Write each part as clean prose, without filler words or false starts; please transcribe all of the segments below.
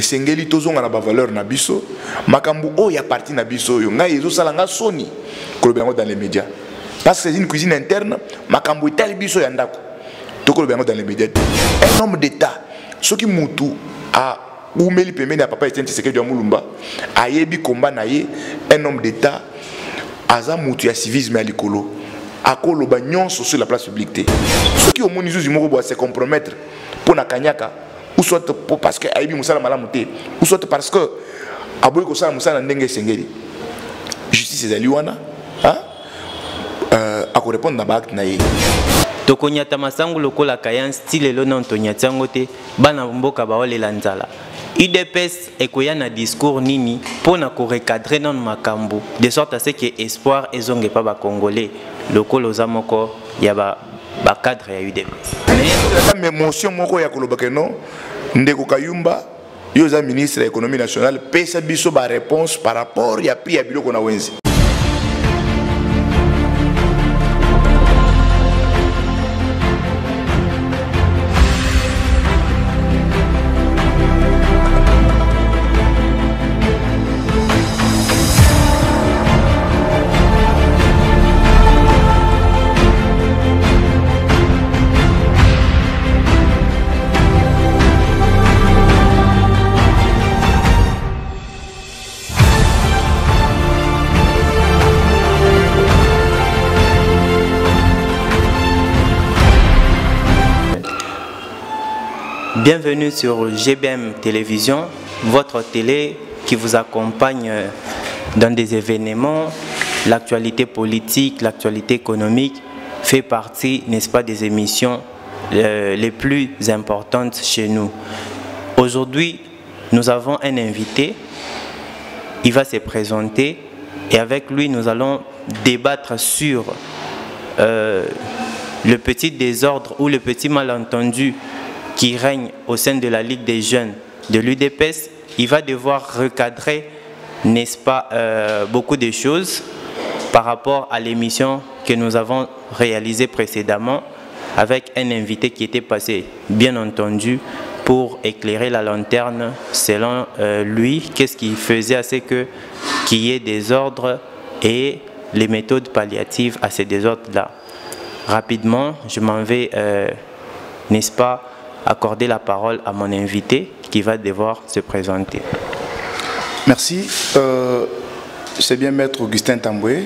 esengeli tozonga na ba valeur na biso makambo o ya parti na biso yo ngai ezo sala nga soni koloba yango dans les médias parce que c'est une cuisine interne makambo etali biso ya ndako to koloba yango dans les médias un homme d'état soki mutu a umeli pembeni ya papa Etienne Tshisekedi ya Mulumba ayebi komba na ye un homme d'état aza mutu ya civisme ya likolo akoloba nyonso sur la place publique te soki omoni zuzi moko bo se compromettre pour na kanyaka ou soit parce que aibi musala malamu te ou soit parce que aboyi ko sala musala ndenge sengeli justice ezali wana ako répondre na ba acte na ye tokonyata masango lokola kayan style lo non tonyatsango te bana mboka ba olela nzala UDPS ekoya na discours nini pona ko recadrer non makambo de sorte à ce que espoir ezonge pa ba congolais lokolo za moko ya ba cadre ya UDPS mais motion moko ya kolobaka non ndeko Kayumba yo za ministre de l'économie nationale pesa biso ba réponse par rapport ya prix ya biloko na wenzi. Bienvenue sur GBM Télévision, votre télé qui vous accompagne dans des événements. L'actualité politique, l'actualité économique fait partie, n'est-ce pas, des émissions les plus importantes chez nous. Aujourd'hui, nous avons un invité. Il va se présenter et avec lui, nous allons débattre sur le petit désordre ou le petit malentendu qui règne au sein de la Ligue des jeunes de l'UDPS. Il va devoir recadrer, n'est-ce pas, beaucoup de choses par rapport à l'émission que nous avons réalisée précédemment avec un invité qui était passé, bien entendu, pour éclairer la lanterne selon lui, qu'est-ce qui faisait à ce qu'il y ait des ordres et les méthodes palliatives à ces désordres-là. Rapidement, je m'en vais, n'est-ce pas, accorder la parole à mon invité qui va devoir se présenter. Merci. C'est bien Maître Augustin Tamboué.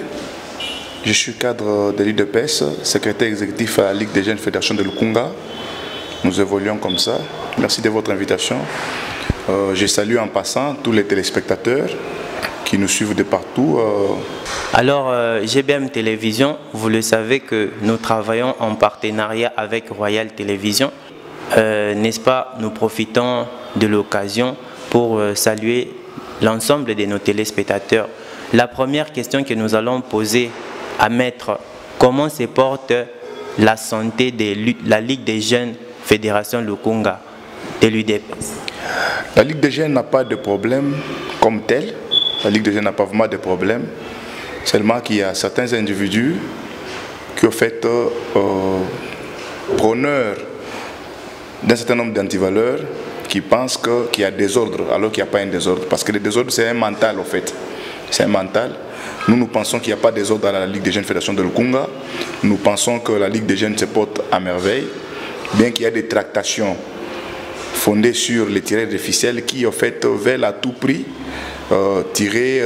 Je suis cadre de l'UDPS, secrétaire exécutif à la Ligue des jeunes fédération de Lukunga. Nous évoluons comme ça. Merci de votre invitation. Je salue en passant tous les téléspectateurs qui nous suivent de partout. Alors, GBM Télévision, vous le savez que nous travaillons en partenariat avec Royal Télévision. N'est-ce pas, nous profitons de l'occasion pour saluer l'ensemble de nos téléspectateurs. La première question que nous allons poser à Maître, comment se porte la santé de la Ligue des jeunes Fédération Lukunga de l'UDPS? La Ligue des jeunes n'a pas de problème comme tel. La Ligue des jeunes n'a pas vraiment de problème. Seulement qu'il y a certains individus qui ont fait prôneur d'un certain nombre d'antivaleurs qui pensent qu'il y a désordre alors qu'il n'y a pas un désordre. Parce que le désordre, c'est un mental, en fait. C'est un mental. Nous pensons qu'il n'y a pas de désordre dans la Ligue des jeunes fédération de Lukunga. Nous pensons que la Ligue des jeunes se porte à merveille, bien qu'il y ait des tractations fondées sur les tireurs de ficelle qui, en fait, veulent à tout prix tirer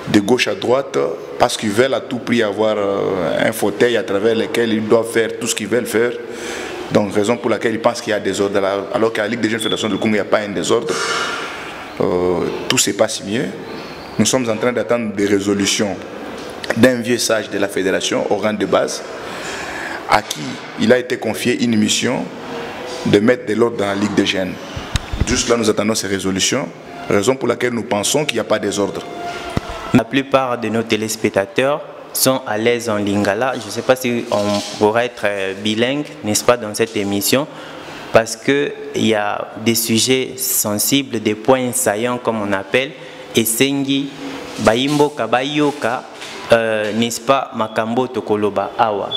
de gauche à droite parce qu'ils veulent à tout prix avoir un fauteuil à travers lequel ils doivent faire tout ce qu'ils veulent faire. Donc, raison pour laquelle ils pensent qu'il y a des désordre. Alors qu'à la Ligue des jeunes fédération de Lukunga, il n'y a pas un désordre. Tout se passe mieux. Nous sommes en train d'attendre des résolutions d'un vieux sage de la fédération au rang de base, à qui il a été confié une mission de mettre de l'ordre dans la Ligue des jeunes. Juste là, nous attendons ces résolutions, raison pour laquelle nous pensons qu'il n'y a pas de désordre. La plupart de nos téléspectateurs sont à l'aise en lingala. Je ne sais pas si on pourrait être bilingue, n'est-ce pas, dans cette émission, parce qu'il y a des sujets sensibles, des points saillants, comme on appelle, et sengi, baimbo kabayoka, n'est-ce pas, makambo tokoloba awa.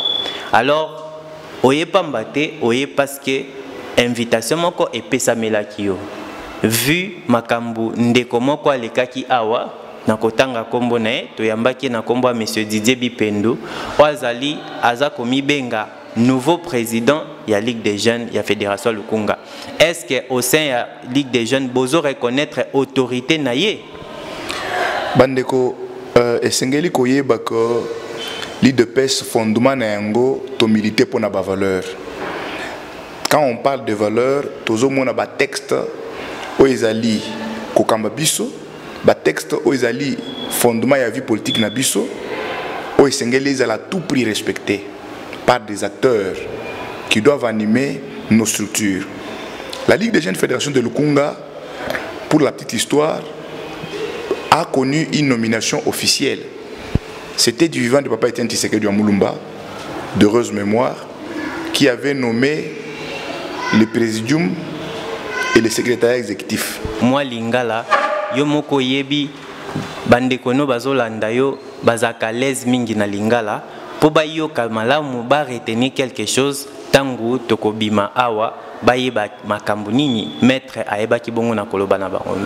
Alors, oye pambate, oye parce que invitation moko et pesa melakio. vu makambu ndeko moko alekaki awa na kotanga kombo na ye toyambaki na kombo ya monsieur Didier Bipendu oazali aza komibenga nouveau président ya Ligue des Jeunes ya Fédération Lukunga. Est-ce que au sein ya Ligue des Jeunes bozo reconnaître autorité na ye? Bandeko esengeli koyeba ko l'IDPS fondement na yango to militer pour na ba valeur. Quand on parle de valeur, tozo mona ba texte o ezali ko kamba biso, ba texte o ezali fondement ya vie politique na biso, o esengeli ezala tout prix respecté par des acteurs qui doivent animer nos structures. La Ligue des Jeunes Fédération de Lukunga, pour la petite histoire, a connu une nomination officielle. C'était du vivant de Papa Etienne Tshisekedi Mulumba, d'heureuse mémoire, qui avait nommé le présidium et le secrétariat exécutif. Moi, Lingala, yo moko yebi bandekono bazolanda yo bazaka lez mingi na Lingala po ba yo kamalamu ba retenir quelque chose tangu tokobima awa ba yeba makambu nini maître ayeba ki bongo na koloba na bango.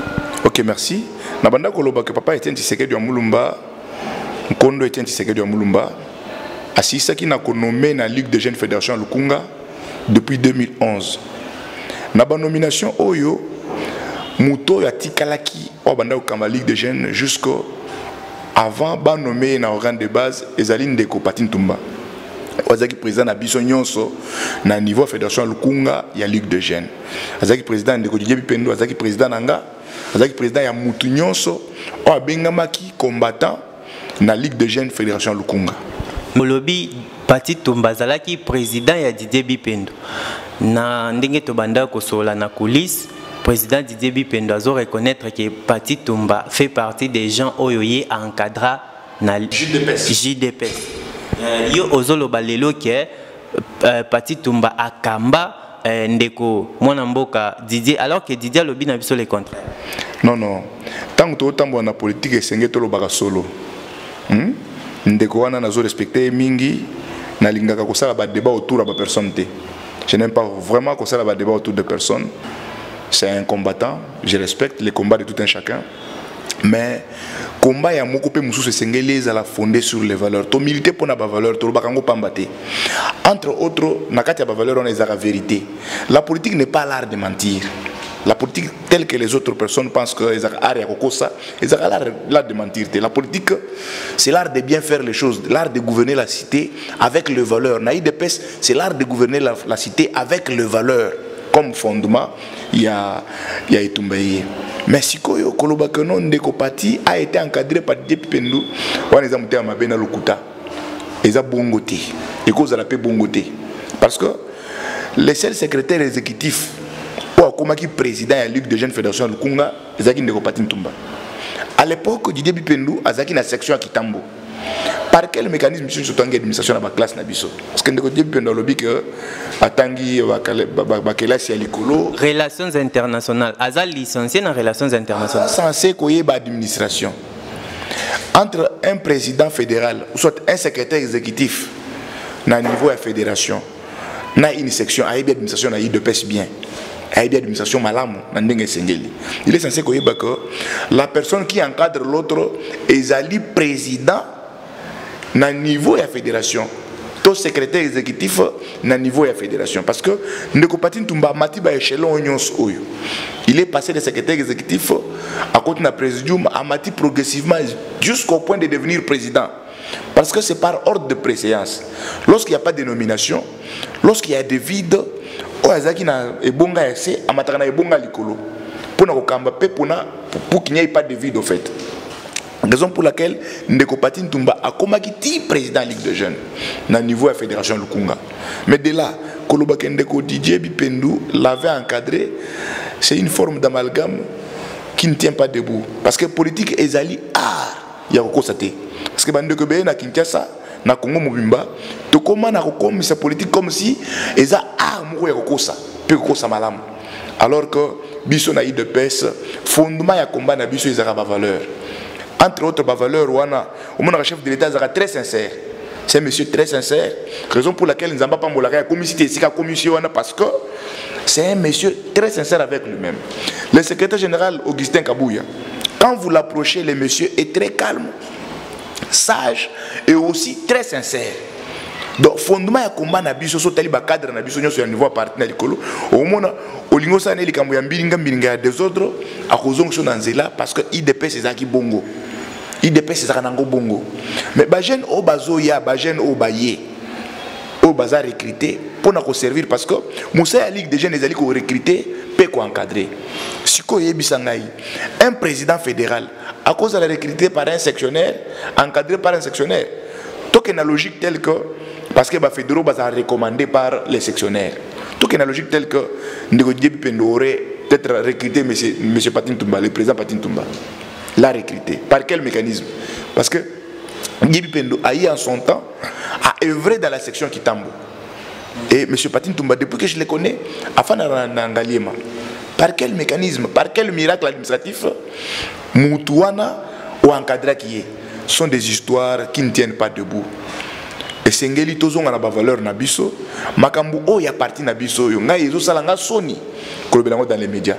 OK, merci. Na banda koloba que Papa Etienne Tshisekedi Mulumba, Nkondo Etienne Tshisekedi Mulumba, asisaki na konomé na Ligue des Jeunes Fédération Lukunga depuis 2011. Na ba nomination oyo muto ya tikalaki o banda ko Ligue des Jeunes jusqu'au avant ba nommé na organe de base ezali ndeko Patin Tumba. Azaki président na biso nyonso na niveau Fédération Lukunga ya Ligue des Jeunes. Azaki président ndeko Didier Bipendu, azaki président nanga, azaki président ya mutu nyonso o abengamaki combattant na Ligue des Jeunes Fédération Lukunga. Molobi Patin Tumba zalaki président ya Didier Bipendu. Na ndenge to banda ko sola na coulisse président Didier Bipendu azo reconnaître que Patin Tumba fait partie des gens oyoye encadra na JDPS. Yo ozolo balelo ke Patin Tumba akamba ndeko mwana mboka Didier alors que Didier lobi na biso le contraire. Non. Tant que tambo na politique esenge to lobaka solo. Ndeko wana nazo respecter mingi na lingaka ko sala ba débat autour ba personne té. Je n'aime pas vraiment qu'on ça va débat autour de personnes. C'est un combattant, je respecte les combats de tout un chacun. Mais combat ya moko pe mususu sengeli à la fondée sur les valeurs. To militer pour na ba valeur, to bakango pambate. Entre autres, na kati ya ba valeur on est à la vérité. La politique n'est pas l'art de mentir. La politique telle que les autres personnes pensent que les art ya kokosa, les l'art de mentir. La politique c'est l'art de bien faire les choses, l'art de gouverner la cité avec les valeurs. Na IDPS c'est l'art de gouverner la cité avec les valeurs comme fondement. Il y a Etumbaye. Mais si koyo koloba que non ndeko Pati a été encadré par Didier Bipendu, on les a monté à mabena lokuta. Ils a bongoté. Et cause à la paix bongoté. Parce que les seuls secrétaires exécutifs comme président de la Ligue des Jeunes Fédération Lukunga, Zaki Ndeko Patin Tumba. À l'époque, Didier Bipendu a Zaki na section à Kitambo. Par quel mécanisme monsieur Sotangi administration dans la classe Nabiso? Parce que Ndeko Didier Bipendu a lobby que Atangi Bakelasi à l'Ikolo. Relations internationales. Azal licencié dans relations internationales. Censé koye ba administration. Entre un président fédéral ou soit un secrétaire exécutif na niveau de fédération, na une section à administration na IDPS bien. Administration malamu il est censé que la personne qui encadre l'autre est ali président na niveau de la fédération, tout secrétaire exécutif na niveau de la fédération, parce que Ndeko Patin Tumba mati ba échelon nyonso oyo. Il est passé de secrétaire exécutif à côté na présidium à mati progressivement jusqu'au point de devenir président, parce que c'est par ordre de préséance. Lorsqu'il n'y a pas de nomination, lorsqu'il y a des vides, Azaki na ebonga ese amataka na ebonga likolo pour na kokamba pe pour qu'il n'y ait pas de vide au fait. Raison pour laquelle Ndeko Patin Tumba a komaki président Ligue de Jeunes na niveau de la Fédération Lukunga. Mais de là, Koloba Ndeko Didier Bipendu l'avait encadré, c'est une forme d'amalgame qui ne tient pas debout. Parce que politique ezali art ya kokosate. Parce que bandeko be na Kinshasa na Congo Mobimba to comment na kokomi sa politique comme si eza art moko ya kokosa pe kokosa malamu, alors que biso na IDPS fondement ya combat na biso ezaka ba valeur. Entre autres ba valeur wana au monde chef de l'état ezaka très sincère. C'est un monsieur très sincère, raison pour laquelle nous n'avons pas molaka commission sika commission wana, parce que c'est un monsieur très sincère avec lui-même. Le secrétaire général Augustin Kabouya, quand vous l'approchez, le monsieur est très calme, sage et aussi très sincère. Donc, fondement ya combat na biso so tali ba cadre na biso nyoso ya niveau parti na likolo au mona olingo sana eli kambo ya mbilinga ya désordre a kozongo so na nzela parce que IDPS ezaki bongo. IDPS ezaka nango bongo. Mais ba jeune o bazo ya ba jeune o baye o baza recruter pour na ko servir parce que Moussa ya ligue des jeunes ezali ko recruter pe ko encadrer. Siko yebisa ngai un président fédéral à cause de la recruter par un sectionnaire, encadré par un sectionnaire. Donc une logique telle que parce que les fédéraux sont recommandés par les sectionnaires. Tout est une logique telle que nous aurait peut-être recruté M. Patin Toumba, le président Patin Toumba. L'a recruté. Par quel mécanisme? Parce que Gibi Pendo a eu en son temps à œuvrer dans la section Kitambo. Et M. Patin Toumba, depuis que je le connais, a fait un Ngaliema. Par quel mécanisme? Par quel miracle administratif Moutouana ou encadré qui est? Sont des histoires qui ne tiennent pas debout. Et sengeli tozonga na ba valeur na biso makambu o ya parti na biso yo ngai ezo sala nga soni kolobelango dans les médias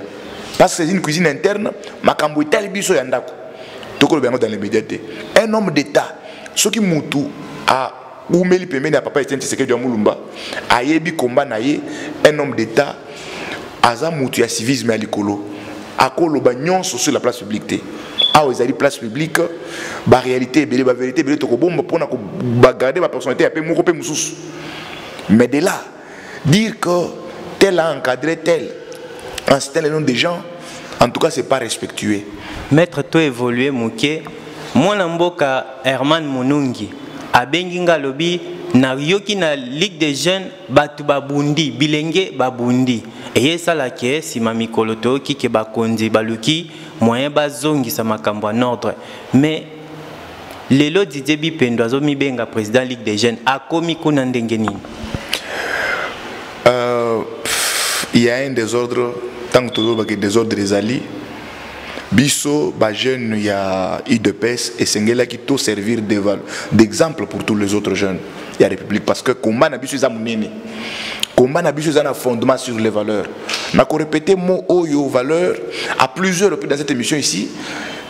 parce que c'est une cuisine interne makambu itali biso ya ndako to kolobelango dans les médias. Un homme d'état soki mutu a umeli pembeni ya papa Etienne Tshisekedi ya Mulumba ayebi komba na ye un homme d'état aza mutu ya civisme ya likolo akoloba nyonso sur la place publique. Ah, ils ont place publique, la réalité, la vérité, la pour garder ma personnalité, mais de là, dire que tel a encadré tel, en citant le nom des gens, en tout cas, c'est pas respectueux. Maître, toi évolué, Mouké, moi, Namboka Herman Monungi, à Benginga Lobby, na yoki na Ligue des jeunes, batu babundi, bilenge babundi. Et ça la qui si mami koloto ki ke bakondi baluki moyen bazongi sa makambo en ordre. Mais lelo Didier Bipendo azomi benga président Ligue des jeunes a komi kuna ndenge nini? Il y a un désordre tant que toujours que désordre des alliés. Biso ba jeune il y a IDPS et sengela qui tout servir d'exemple pour tous les autres jeunes. Il y a République parce que combat na biso za munene. Combat na biso za na fondement sur les valeurs. Na ko répéter mot oyo valeurs à plusieurs reprises dans cette émission ici.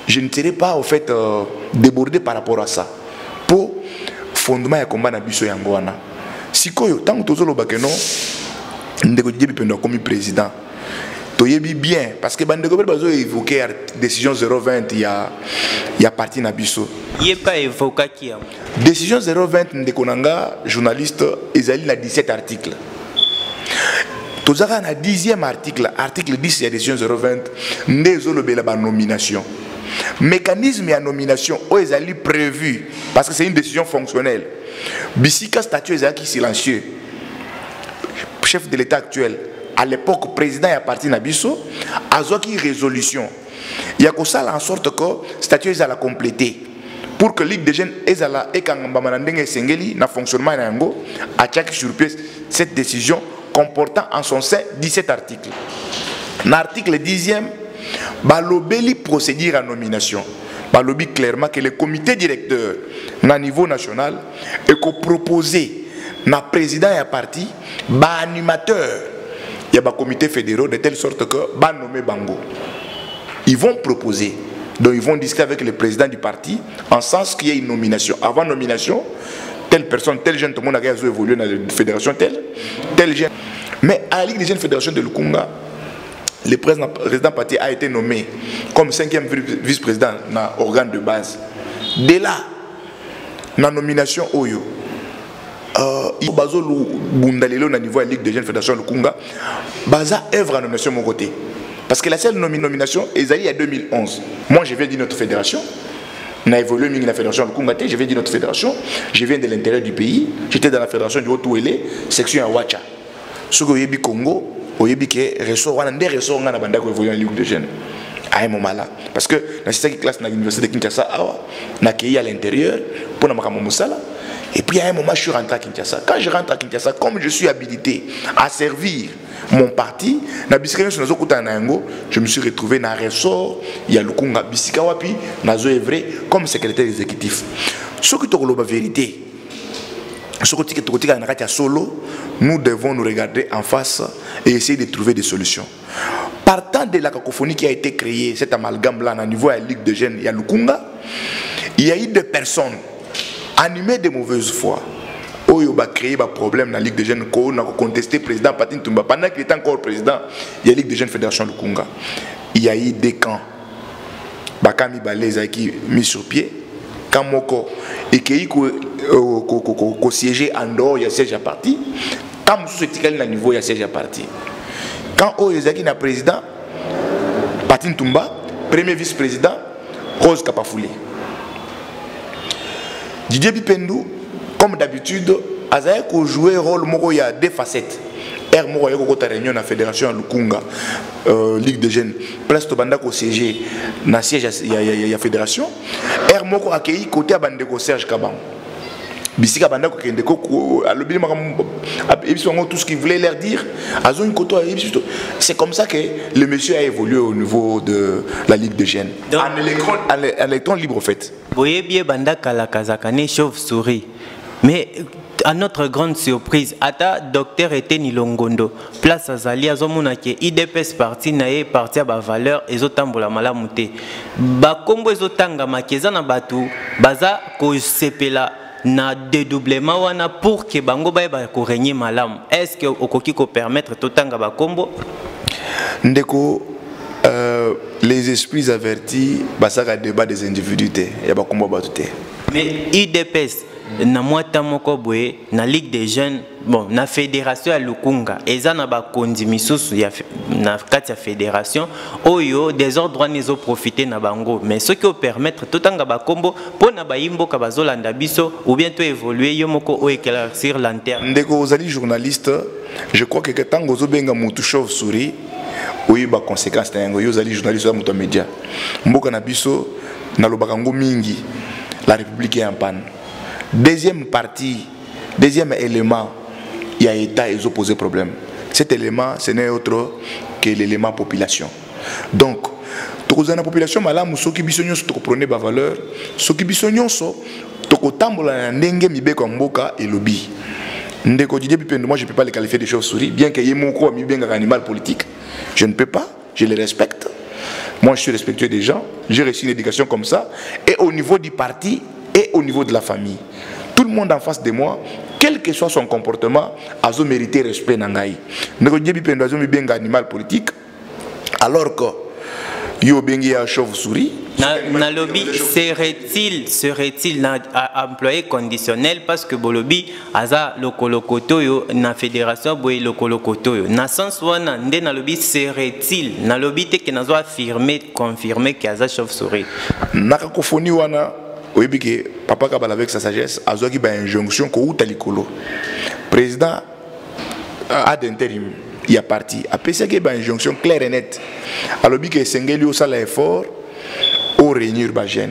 Je ne serai pas au fait débordé par rapport à ça. Pour fondement ya combat na biso yango wana. Sikoyo tant que tozolo bakeno ndeko Didier Bipendo comme président. Toyebi bien parce que bande gobel bazo évoquer décision 020 il y a parti na biso. Il est pas évoqué qui a. Décision 020 ndekonanga journaliste ezali na 17 articles. Tozaka na 10e article, article 10 ya décision 020 ndezolo bela ba nomination. Mécanisme ya nomination o ezali prévu parce que c'est une décision fonctionnelle. Bisika statut ezali silencieux. Chef de l'État actuel à l'époque, président est parti Nabiso, a une résolution. Il y a en sorte que le statut est à la compléter. Pour que la Ligue des jeunes est à la fonctionnement à chaque sur pièce cette décision comportant en son sein 17 articles. L'article 10e, balobeli procédure à nomination. Balobi clairement que le comité directeur à niveau national est proposé na président et parti, animateur. Il y a des comités fédéraux de telle sorte que ba nommé bango. Ils vont proposer, donc ils vont discuter avec le président du parti en sens qu'il y ait une nomination. Avant nomination, telle personne, tel jeune, tout le monde a évolué dans la fédération tel jeune. Mais à la Ligue des jeunes fédérations de Lukunga, le président parti a été nommé comme 5e vice-président dans l'organe de base. Dès là, la nomination Oyo. Il y a au niveau de la Ligue des jeunes fédérations de Lukunga, Baza œuvre en nomination mon côté. Parce que la seule nomination est allée en 2011. Moi, je viens de notre fédération. On a évolué dans la fédération de Lukunga, je viens de notre fédération. Je viens de l'intérieur du pays. J'étais dans la fédération du Haut-Ouélé, section à Ouacha. Ce que vous Congo, vous avez que ressort, on a des ressorts dans la Ligue des jeunes. À un moment là. Parce que dans cette classe, dans l'université de Kinshasa, on a accueilli à l'intérieur pour nous Moussala. Et puis à un moment, je suis rentré à Kinshasa. Quand je rentre à Kinshasa, comme je suis habilité à servir mon parti, je me suis retrouvé dans un ressort, il y a Lukunga Bisikawapi, Nazo Evre, comme secrétaire exécutif. Ce qui est la vérité, ce qui est solo, nous devons nous regarder en face et essayer de trouver des solutions. Partant de la cacophonie qui a été créée, cet amalgame-là, au niveau de la Ligue de jeunes, il y a Lukunga, il y a eu des personnes animées de mauvaise foi. Où il a créé un problème dans la Ligue des jeunes, on a contesté le président Patin Toumba. Pendant qu'il était encore président, il y a la Ligue des jeunes Fédération Lukunga. Il y a eu des camps. Bakami Baleza qui mis sur pied. Quand Moko et qui a siégé en dehors, il y a siège à parti. Quand Moussou s'est niveau, il y a siège à parti. Quand Oyezaki est président, Patin Toumba, premier vice-président, Rose Kapafoulé. Didier Bipendou, comme d'habitude, a joué un rôle, il y a deux facettes. Er moko yoko kota réunion na fédération Lukunga Ligue des jeunes place to banda ko siège na siège ya fédération er moko accueilli côté a bandeko Serge Kabam bisika banda ko kende ko alobili makam ebisongo tout ce qu'il voulait leur dire azo une koto c'est comme ça que le monsieur a évolué au niveau de la Ligue des jeunes en électron libre au fait boye bien banda kala kazakane chauve-souris mais à notre grande surprise, ata docteur était Nilongondo. Place Azali azomona ke IDPS parti nae parti à ba valeur ezotambola malamuté. Ba kombo ezotanga makeza na batu baza ko sepela na dédoublement wana pour que bango ba ko régner malam. Est-ce que okoki ko permettre totanga ba kombo? Ndeko les esprits avertis basaka débat des individus ya ba kombo batuté. Mais IDPS na mwata moko boye na Ligue des jeunes bon na fédération ya Lukunga eza na ba kondi misusu ya na kati ya fédération oyo des ordres nizo profiter na bango mais ce qui peut permettre totanga ba kombo pona ba yimboka bazolanda biso ou bien to évoluer yo moko o éclaircir lanterne ndeko ozali journaliste je crois que tango zobenga mutu chauve-souris oui ba conséquence tango yo ozali journaliste za mutu média mboka na biso na lobaka ngo mingi la République est en panne. Deuxième partie, deuxième élément, il y a État et ils ont posé problème. Cet élément, ce n'est autre que l'élément population. Donc, dans la population, ceux qui prenez la valeur, ceux qui et lobby. Moi, je ne peux pas les qualifier de chauve-souris, bien qu'il y ait un animal politique. Je ne peux pas, je les respecte. Moi, je suis respectueux des gens, j'ai reçu une éducation comme ça, et au niveau du parti, et au niveau de la famille. Tout le monde en face de moi, quel que soit son comportement, a mérité respect nangai. Ne animal politique, alors que yo bengi a chauve-souris. Na lobby serait-il employé conditionnel parce que bolobi aza lokolokoto yo na fédération boy lokolokoto yo na sens wana nde na lobby serait-il na lobby te que nazo affirmer confirmer que aza chauve-souris. Na cacophonie wana oui, papa Kabala avec sa sagesse a joué une injonction ko utalikolo. Président a d'intérim, il y a parti. Après ça, il y a une injonction claire et nette. Alors que Sengeli au salaire effort au réunir Bajen,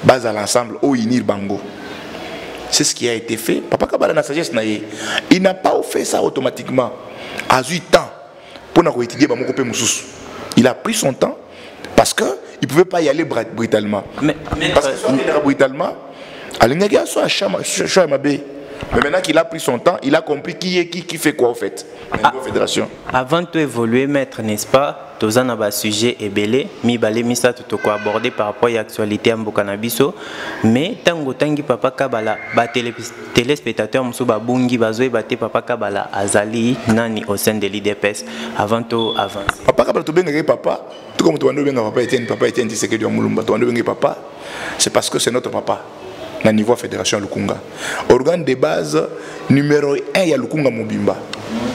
base à l'ensemble au unir Bango. C'est ce qui a été fait. Papa Kabala na sagesse naie, il n'a pas fait ça automatiquement. A eu temps pour nous étudier Bamoko pe mususu. Il a pris son temps parce que il ne pouvait pas y aller brutalement. Parce que si il allait brutalement, mais maintenant qu'il a pris son temps, il a compris qui fait quoi en fait. La fédération. Avant de évoluer, maître, n'est-ce pas, tous en avons sujet et belé, mi balé misa tout quoi aborder par rapport à l'actualité en Bokanabiso, mais tango tangi papa Kabala, ba téléspectateurs musu ba bungi bazoe baté papa Kabala azali nani au sein de l'IDPS avant tout avance. Papa Kabala to benga papa, tout comme toi benga papa Etienne Tshisekedi Mulumba, toi benga papa, c'est parce que c'est notre papa. Na niveau fédération Lukunga. Organe de base numéro 1 ya Lukunga Mobimba.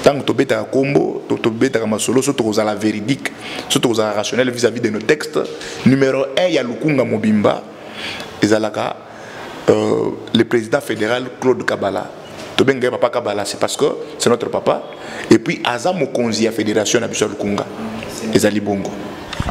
Tant que tu bêta combo, tu bêta masolo, surtout aux la véridique, surtout aux rationnel vis-à-vis de nos textes. Numéro 1 ya Lukunga Mobimba. Ezalaka le président fédéral Claude Kabala. Tu benga papa Kabala, c'est parce que c'est notre papa. Et puis Azamo Konzi à fédération Abisha Lukunga. Ezali Bongo.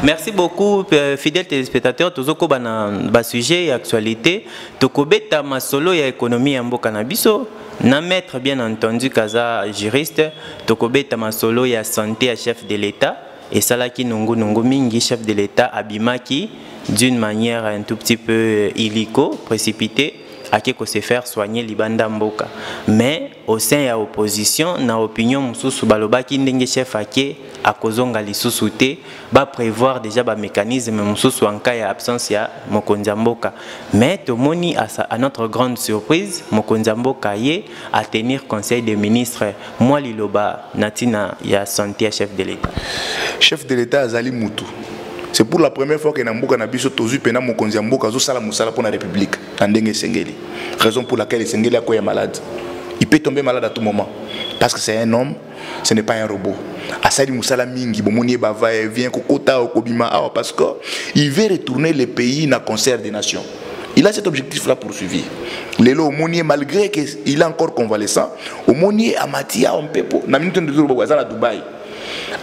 Merci beaucoup, fidèles téléspectateurs. Tozoko bana sujet et actualité. Tokobeta masolo ya économie en Bokanabiso. Na maître bien entendu kaza juriste. Tokobeta masolo ya santé à chef de l'État. Et salaki nungu mingi chef de l'État abimaki d'une manière un tout petit peu illico, précipitée. Akeko se faire soigner libanda mboka. Mais au sein de l'opposition, na opinion mususu balobaki ndenge chef ake à kozonga lisusu te ba prévoir déjà ba mécanisme mususu en cas d'absence ya mokonzi mboka. Mais tomoni à notre grande surprise mokonzi mboka ye à tenir conseil des ministres moi liloba natina ya santé chef de l'État. Chef de l'État azali mutu. C'est pour la première fois que Namboka na biso tozu pena mokonzi mboka zo sala musala pour la République en ndenge sengeli. Raison pour laquelle sengeli est malade. Il peut tomber malade à tout moment parce que c'est un homme, ce n'est pas un robot. Asali musala mingi bomoni bava vient kokota okobima awa parce que il veut retourner le pays dans concert des nations. Il a cet objectif là poursuivi. Lelo Omonier malgré qu'il est encore convalescent, Omonier Amatia on peut na minute de jour à Dubaï.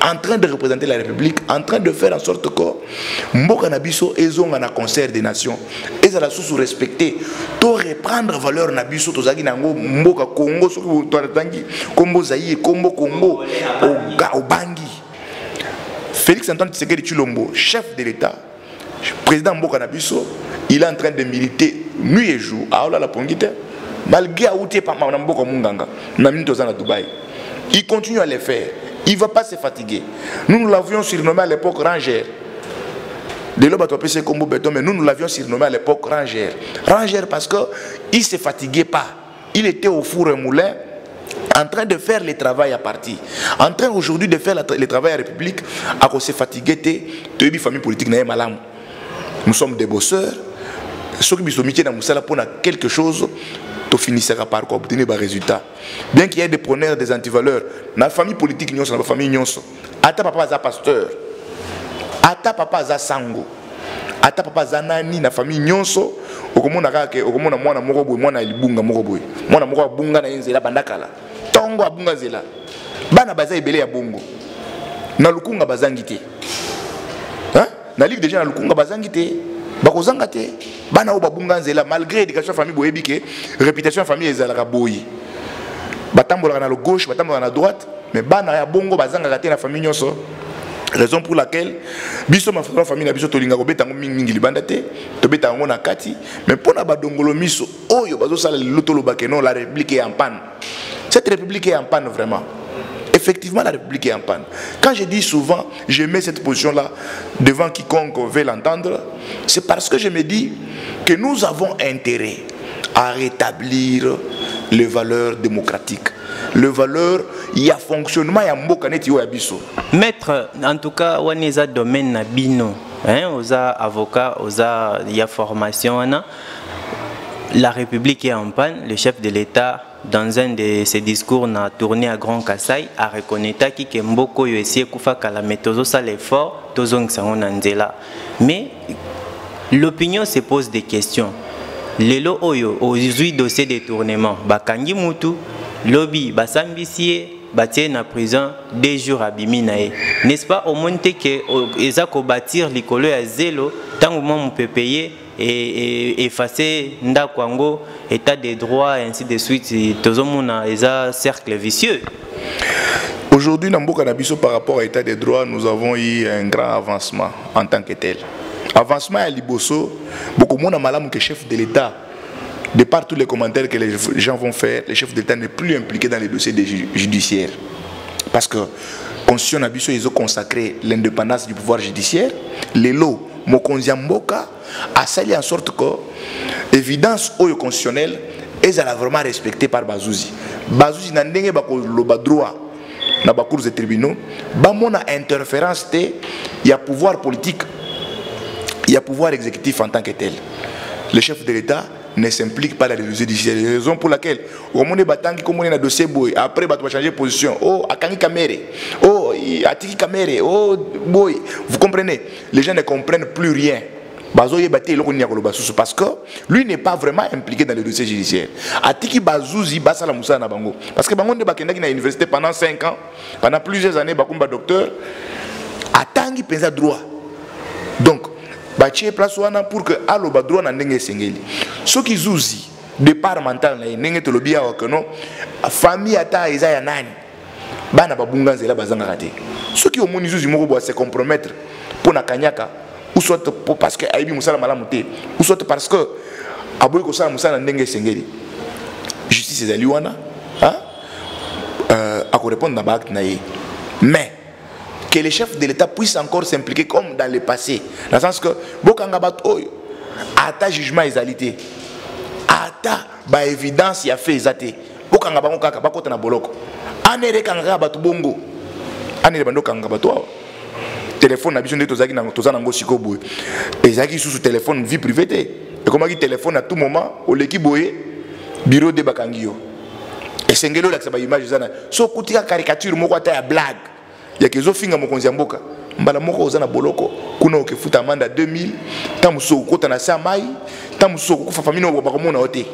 En train de représenter la République, en train de faire en sorte que Mboka Nabiso ezonga na concert des nations et ça la sous respecter to reprendre valeur Nabiso to zaki nango Mboka Congo so to tangi Kombo Zaïre Kombo Congo au Bangi. Félix Antoine Tshisekedi Tshilombo, chef de l'État, président Mboka Nabiso, il est en train de militer nuit et jour à la Pongite malgré outé pa Mboka Munganga na minute à Dubaï. Il continue à le faire. Il ne va pas se fatiguer. Nous l'avions surnommé à l'époque Rangère. De l'eau, c'est comme béton, mais nous l'avions surnommé à l'époque Rangère. Rangère parce qu'il ne se fatiguait pas. Il était au four et moulin en train de faire le travail à partir. En train aujourd'hui de faire le travail à la République, à cause de se fatiguer, de famille politique, nous sommes des bosseurs. Ceux qui sont mis dans Moussala pour quelque chose, tu finiras par obtenir des résultats. Bien qu'il y ait des preneurs, des antivaleurs, dans la famille politique, dans la famille Nyonso, ata papa za pasteur, ata papa za sango, ata papa za nani, na famille Nyonso, okomona kake, okomona mwana moko boy, mwana ilibunga moko boy, mwana moko abunga na yenzela bandakala, tongo abunga zela, bana baza ebele ya bongo, na lukunga bazangi te, hein? Na livre déjà na lukunga bazangi te. Bakozanga te bana obabunga nzela malgré éducation famille boyebi ke réputation famille ezalaka boyi batambola na le gauche batambola na droite mais bana ya bongo bazanga te na famille nyonso raison pour laquelle biso ma famille na biso tolinga ko betango mingi libanda te to betango na kati mais pona badongolo miso oyo bazo sala loto lobake non la république est en panne. Cette république est en panne vraiment. Effectivement, la République est en panne. Quand je dis souvent, je mets cette position-là devant quiconque veut l'entendre, c'est parce que je me dis que nous avons intérêt à rétablir les valeurs démocratiques. Les valeurs, il y a fonctionnement, il y a mbokanet yo abiso. Maître, en tout cas, on est dans le domaine nabino, hein, aux avocats, il y a formation, la République est en panne, le chef de l'État dans un de ses discours na tourné à Grand Kassai a reconnu que Mboko yoesie kufa kala metozo sa l'effort tozong sango nandela. Mais l'opinion se pose des questions. Lelo oyo ozui dossier de détournement bakangi mutu lobby basambisie batie na prison 2 jours à Biminae. N'est-ce pas au monde que ezako bâtir likolo ya zélo tant on peut payer et effacer ndakwango état de droit et ainsi de suite tozomona eza cercle vicieux. Aujourd'hui dans Mboka na biso par rapport à l'état de droit nous avons eu un grand avancement en tant que tel. Avancement à Liboso beaucoup moins malamu que chef de l'État. De par tous les commentaires que les gens vont faire, le chef de l'État n'est plus impliqué dans les dossiers judiciaires. Parce que la Constitution na biso ils ont consacré l'indépendance du pouvoir judiciaire, les lots mokonzi mboka a sali en sorte que évidence oyo constitutionnelle est vraiment respectée par Bazouzi. Bazouzi n'a ndenge bako loba droit na ba cours de tribunaux, ba mona interférence té il y a pouvoir politique, il y a pouvoir exécutif en tant que tel. Le chef de l'État ne s'implique pas dans les dossiers judiciaires. C'est la raison pour laquelle au monde batangi comme on est dans dossier boy après va changer de position. Oh akangi kamere, oh atiki kamere, oh boy, vous comprenez? Les gens ne comprennent plus rien. Parce que lui n'est pas vraiment impliqué dans les dossiers judiciaires. Atiki Bazouzi basala musa na bango. Parce que bango de bakenda na université pendant 5 ans, pendant plusieurs années bakumba docteur atangi penza droit. Donc bachie place wana pour que alo ba droit na ndenge sengeli. Ceux qui zouzi de part mental na ndenge to lobia wa kono famille ata eza ya nani. Bana babunga nzela bazanga raté. Ceux qui au moni zouzi moko bo se compromettre pour na kanyaka ou soit parce que aibi musala malamu te ou soit parce que aboy ko sala musala ndenge sengeli. Justice ezali wana hein à répondre na ba acte na ye. Mais que les chefs de l'État puissent encore s'impliquer comme dans le passé. Dans le sens que, bokanga bato, ata jugement ezalité, ata ba évidence ya fait ezate, bokanga bango kaka bakota na boloko. Anere kanga bato bongo, anere bando kanga bato. Téléphone na biso nde tozaki na tozana ngo sikoboy. Ezaki sous téléphone vie privée té. Et comment qui téléphone à tout moment, au l'équipe boye, bureau de bakangio. Et c'est ngelo la que ça va image zana. So kutika caricature moko ata ya blague. Ya kezo finga mokonzi mboka. Mbala moko ozana boloko. Kuna okefuta amanda 2000. Tamuso kota na sa mai. Tamuso kufa famille no bakomona ote.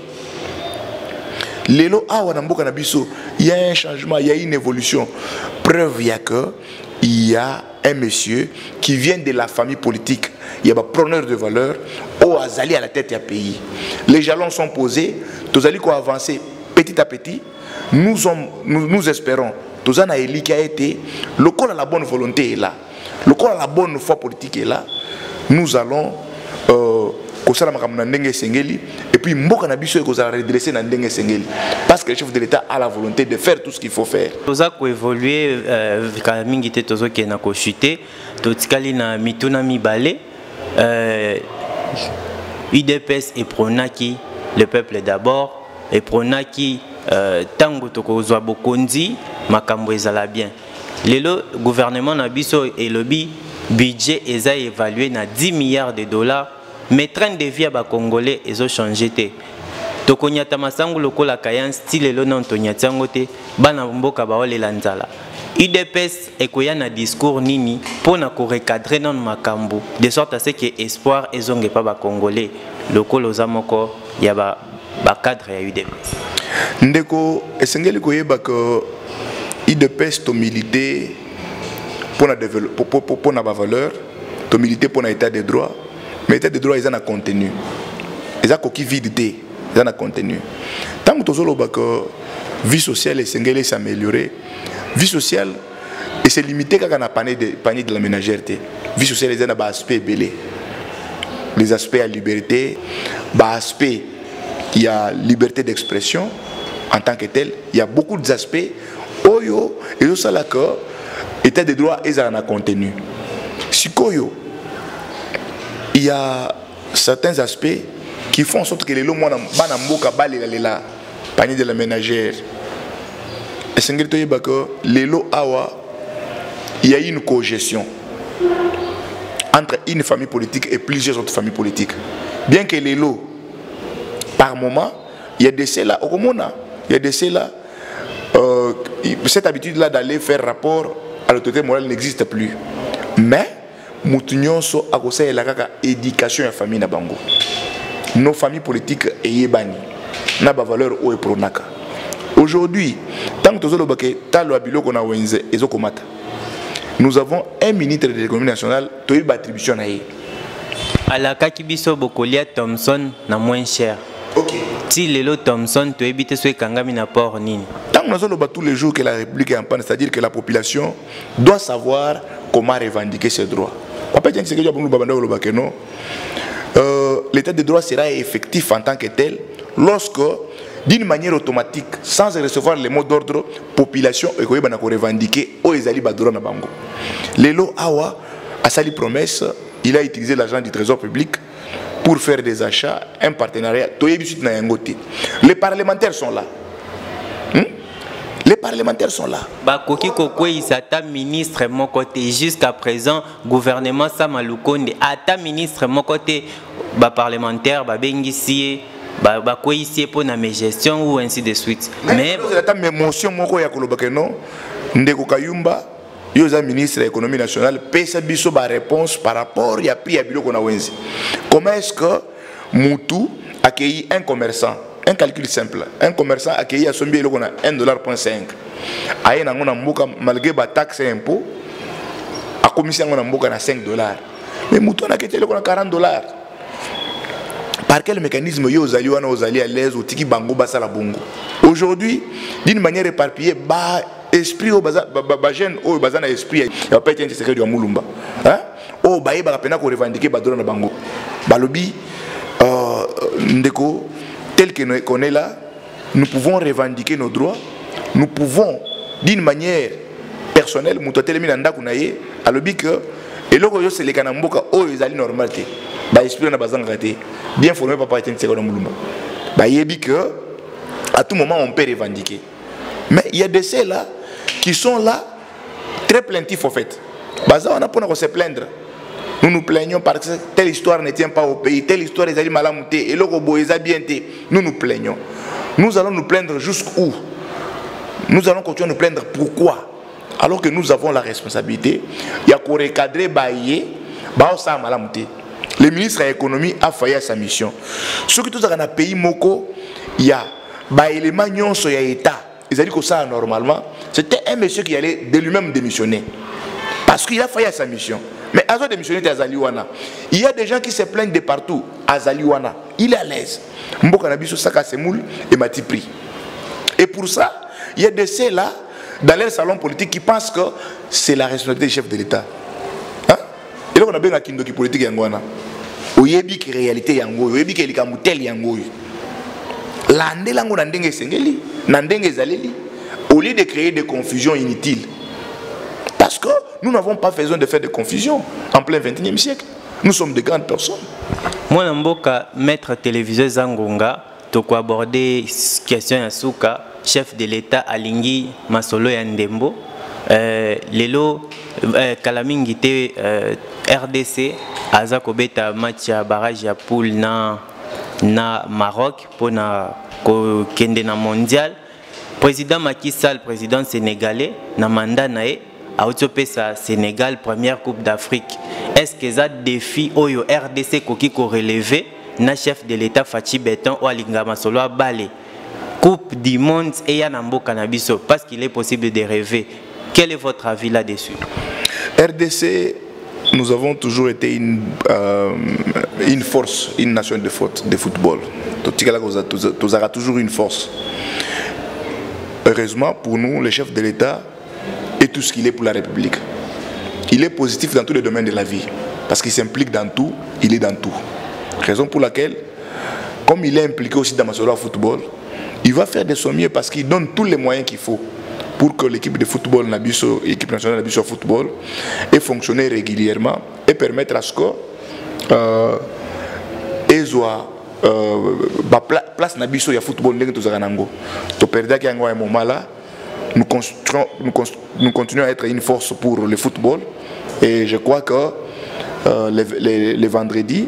Lelo awa na mboka na biso, il y a un changement, il y a une évolution. Preuve ya que il y a un monsieur qui vient de la famille politique. Il y a un preneur de valeur au Azali à la tête du pays. Les jalons sont posés, tous allons avancer petit à petit. Nous espérons, tous en Eli qui a été, le corps à la bonne volonté est là, le corps à la bonne foi politique est là. Nous allons et puis mboka na biso ko za redresser na ndenge sengeli parce que le chef de l'État a la volonté de faire tout ce qu'il faut faire. Toza ko évoluer ka mingi te tozo ke na ko chuter to tikali na mituna mibale UDPS et Pronaki le peuple d'abord et Pronaki tango to ko zwa bokonzi makambo ezala bien. Lelo gouvernement na biso et lobby budget eza évalué na 10 milliards de dollars. Mais train de vie à Congolais ils ont changé. Tokonyata masangu lokola kayan style lo non tonyatsangote bana mboka baole lanzala. UDPS ekoya na discours nini pona ko recadrer non makambo de sorte à ce que espoir ezonge pas ba Congolais lokolo zamoko ya ba cadre ya UDPS. Ndeko esengeli koyeba que UDPS to militer pour na développer pour na ba valeur, to militer pour na état de droit. Mais l'état de droit, ils ont un contenu. Ils ont un coquille vide, ils ont un contenu. Tant que nous avons vie sociale et s'engagée s'améliorer, vie sociale, et c'est limité quand on a panier de la ménagère. Vie sociale, ils ont un aspect belé. Les aspects à liberté, aspect, il y a liberté d'expression en tant que tel. Il y a beaucoup d'aspects. Oyo, et tout ça là que l'état de droit, ils ont un contenu. Si koyo, il y a certains aspects qui font en sorte que les lots manamboka balé la panier de la ménagère. Et c'est que les lots awa il y a une cogestion entre une famille politique et plusieurs autres familles politiques. Bien que les lots par moment il y a de ceux-là au Comona, il y a de ceux-là cette habitude là d'aller faire rapport à l'autorité morale n'existe plus. Mais Moutounionso a conseillé la éducation à la famille na bango. Nos familles politiques et bani n'a pas valeur au pronaka. Aujourd'hui, tant que nous avons un ministre de l'économie nationale qui a attribution à lui. À la Kakibiso Bokolia Thompson n'a moins cher. Ok. Si Lelo Thompson tu habites sur Kangami n'a pas nini. Tant que nous avons tous les jours que la République est en panne, c'est-à-dire que la population doit savoir comment revendiquer ses droits. L'état de droit sera effectif en tant que tel lorsque, d'une manière automatique, sans recevoir les mots d'ordre, population est revendiquer au ezali badura na bango. Lelo Awa a sali promesse, il a utilisé l'argent du trésor public pour faire des achats, un partenariat. Les parlementaires sont là. Les parlementaires sont là. Bakoki Kokwe Isata ministre mon côté jusqu'à présent gouvernement Samalukonde ata ministre mon côté ba parlementaire ba bengisi ba ko ici pour na mes gestion ou ainsi de suite. Mais ata émotion moko ya kolobaka non ndeko Kayumba yoza ministre de l'économie nationale pesa biso ba réponse par rapport ya prix ya biloko na wenzi. Comment est-ce que Moutou accueillit un commerçant? Un calcul simple. Un commerçant accueilli à son billet $1.5. Aïe n'a pas malgré la taxe et impôt. A commission n'a pas $5. Mais Mouton a quitté $40. Par quel mécanisme yo zali wana ozali à l'aise au tiki bango basa la bongo. Aujourd'hui, d'une manière éparpillée, ba esprit au bazar ba jeune au bazar na esprit il va pas être un secret de Mulumba. Hein? Oh ba yeba pena ko revendiquer ba dona bango. Ba lobi ndeko tel qu'on est là, nous pouvons revendiquer nos droits, nous pouvons, d'une manière personnelle, alobi que eloko yo seleka na mboka oyo ezali normal te ba expliquer na bazanga te bien formé papa était seconde mulumba ba yebi que à tout moment on peut revendiquer. Mais il y a des ceux là qui sont là très plaintifs en fait. Baza on a pour se plaindre. Nous nous plaignons parce que telle histoire ne tient pas au pays, telle histoire est malamouté et le robot est bien té. Nous nous plaignons. Nous allons nous plaindre jusqu'où? Nous allons continuer à nous plaindre pourquoi? Alors que nous avons la responsabilité, il y a qu'à recadrer bailler, ça malamouté. Le ministre de l'économie a failli à sa mission. Ce que tout ça dans un pays moko, il y a des éléments sur l'État. Ils ont dit que ça normalement, c'était un monsieur qui allait de lui-même démissionner. Parce qu'il a failli à sa mission. Mais à son démissionner à Zaliwana, il y a des gens qui se plaignent de partout à Zaliwana. Il est à l'aise. Mboka Nabiso Saka Semoul et Mati Pri. Et pour ça, il y a des ceux là dans leur salon politique qui pensent que c'est la responsabilité du chef de l'État. Hein? Et là on a bien la kindoki politique yangwana. Oyebi ki réalité yango, oyebi ki likamutel yango. Lande lango nandenge sengeli, nandenge zaleli. Au lieu de créer des confusions inutiles. Parce que nous n'avons pas besoin de faire de confusion en plein 21e siècle. Nous sommes de grandes personnes. Moi, Namboka, maître téléviseur Zangonga, tu as abordé question à Souka, chef de l'État Alingi Masolo Yandembo. Lelo Kalamingite RDC, Azako Beta match à barrage à poule na Maroc pour na kende na mondial. Président Macky Sall, président sénégalais, na mandat nae. Aotopesa Sénégal, première Coupe d'Afrique. Est-ce que ça défi Oyo RDC Koki ko relevé na chef de l'État Fachi Beton ou Alinga Masolo Balé Coupe du monde et Yanambo Cannabiso parce qu'il est possible de rêver. Quel est votre avis là-dessus? RDC, nous avons toujours été une force, une nation de football. Nous avons toujours une force. Heureusement pour nous, les chefs de l'État, et tout ce qu'il est pour la République. Il est positif dans tous les domaines de la vie. Parce qu'il s'implique dans tout, il est dans tout. Raison pour laquelle, comme il est impliqué aussi dans le football, il va faire de son mieux parce qu'il donne tous les moyens qu'il faut pour que l'équipe de football, l'équipe nationale de football, ait fonctionné régulièrement et permettre à ce que place Nabiso ya football ndenge tozaranango. To perda ki yango ya momala. Nous continuons à être une force pour le football et je crois que les vendredis,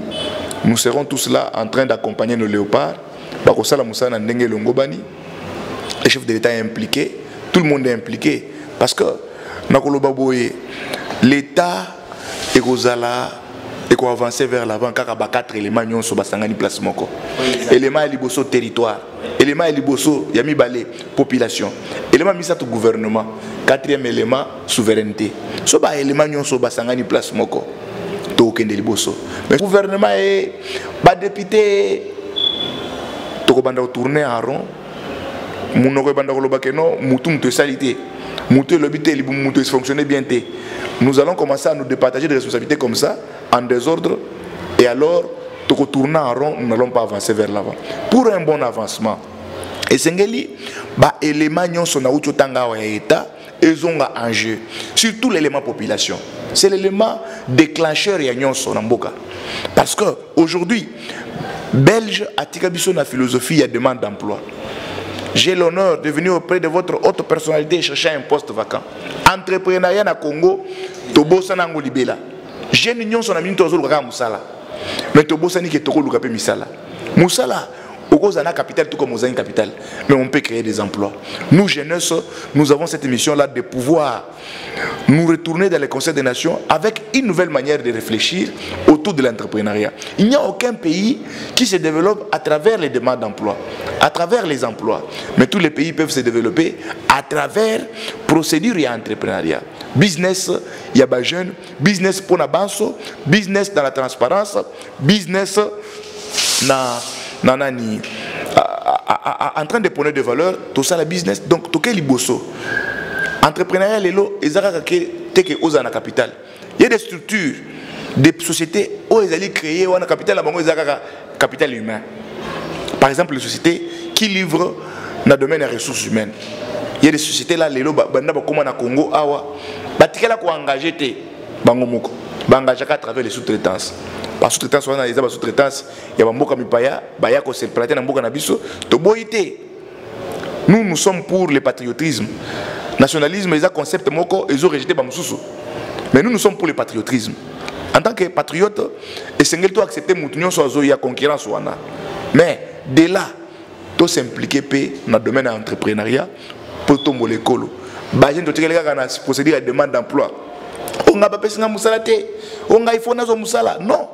nous serons tous là en train d'accompagner nos léopards. Le chef de l'État est impliqué, tout le monde est impliqué parce que l'État est et avancer vers l'avant car il y a 4 éléments sur basangani place moko. Élément liboso territoire, élément liboso yami balé population, élément misato gouvernement, 4e élément souveraineté. So ba élément sur basangani place moko. To kende liboso. Mais gouvernement est ba député to banda tourner en rond. Munoko banda ko lobake no mutum to salité. Mutu lobité libu mutu fonctionner bien té. Nous allons commencer à nous départager des responsabilités comme ça, en désordre, et alors, tout tournant en rond, nous n'allons pas avancer vers l'avant. Pour un bon avancement, et Sengeli, élément sont na ucho tanga wa état, ils ont un enjeu, surtout l'élément population. C'est l'élément déclencheur ya nyonso na mboka. Parce que aujourd'hui, Belge a tikabiso na philosophie, il y a demande d'emploi. J'ai l'honneur de venir auprès de votre haute personnalité chercher un poste vacant. Entrepreneuriat na Congo, Tobosa Nango Libela. J'ai une union sur la minute de Moussala. Mais Tobosa ni que Toko Lukape Misala. Moussala, au cause de la capitale, tout comme aux une capitale. Mais on peut créer des emplois. Nous, jeunesse, nous avons cette mission-là de pouvoir nous retourner dans les conseils des nations avec une nouvelle manière de réfléchir autour de l'entrepreneuriat. Il n'y a aucun pays qui se développe à travers les demandes d'emploi, à travers les emplois. Mais tous les pays peuvent se développer à travers procédures et entrepreneuriat. Business, il y a des jeunes, business pour la banso, business dans la transparence, business en train de prendre de valeur, tout ça la business. Donc, tout ce qui est bosso. Entrepreneuriat, les lots, ils ont la capitale. Il y a des structures, des sociétés où ils allaient créer la capitale, capital humain. Par exemple, les sociétés qui livrent dans le domaine des ressources humaines. Il y a des sociétés là, les lots, comme au Congo, ils ont engagé bango moko bangajaka à travers les sous-traitances. Par sous-traitance on a les sous-traitance ya bamboka mipaya baya ko se plater na mboka na biso to boyité. Nous sommes pour le patriotisme. Nationalisme les concept moko ils ont rejeté bamususu. Mais nous sommes pour le patriotisme. En tant que patriote, et c'est que accepter moutonio soit zoya concurrence wana. Mais de là, tout s'impliquer dans le domaine de l'entrepreneuriat pour tomber l'école. Bajen to teke kana procéder à demande d'emploi. On a pas pesa musalate, on a il faut nazo musala. Non.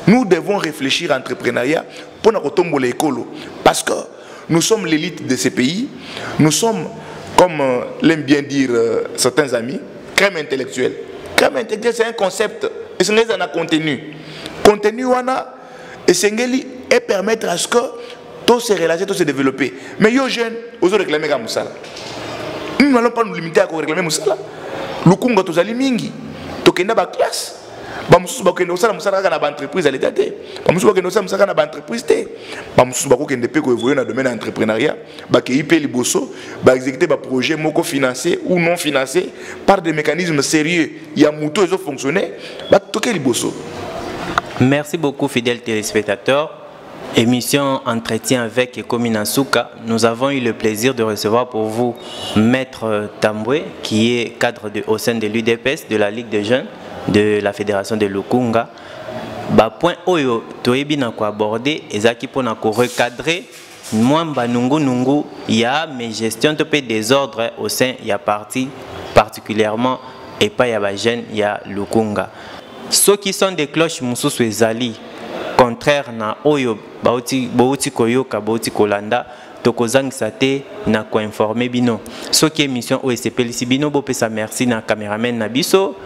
Nous devons réfléchir à l'entrepreneuriat pour nous tomber l'école parce que nous sommes l'élite de ces pays. Nous sommes, comme l'aiment bien dire certains amis, crème intellectuelle. Crème intellectuelle, c'est un concept. Et c'est un contenu. Contenu, et c'est et permettre à ce que tout se relayer, tout se développer. Mais les jeunes, ils ont réclamé comme ça. Nous n'allons pas nous limiter à réclamer Moussala. Le Congo, tous les mingi. Tu as une classe. Bamusu bakende osala musala kana ba entreprise à l'état té. Bamusu bakende osala musala kana ba entreprise té. Bamusu bakende pe ko évoluer dans le domaine entrepreneuriat, ba ke IP liboso, ba exécuter ba projet moko financé ou non financé par des mécanismes sérieux. Il y a muto ils ont fonctionné, ba toke liboso. Merci beaucoup fidèles téléspectateurs. Émission Entretien avec Komina Souka. Nous avons eu le plaisir de recevoir pour vous Maître Tamboué, qui est cadre au sein de l'UDPS, de la Ligue des jeunes, de la Fédération de Lukunga. Point oyo toyebi na ko aborder ezaki pona ko recadrer mwamba nungu ya mes gestion de paix désordre au sein ya parti particulièrement et pas ya ba jeune ya Lukunga. Ceux qui sont des cloches mususu ezali contraire na oyo bauti koyoka bauti kolanda tokozangisa te na ko informer bino. Ceux qui émission OSPLC bino bo pesa merci na cameraman na biso.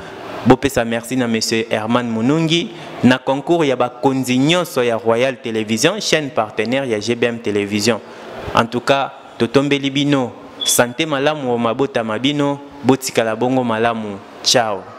Bopesa merci na monsieur Herman Munungi na concours ya ba konzi nyonso ya Royal Télévision, chaîne partenaire ya GBM Télévision. En tout cas, totombeli bino, santé malamu o mabota mabino, botikala bongo malamu. Ciao.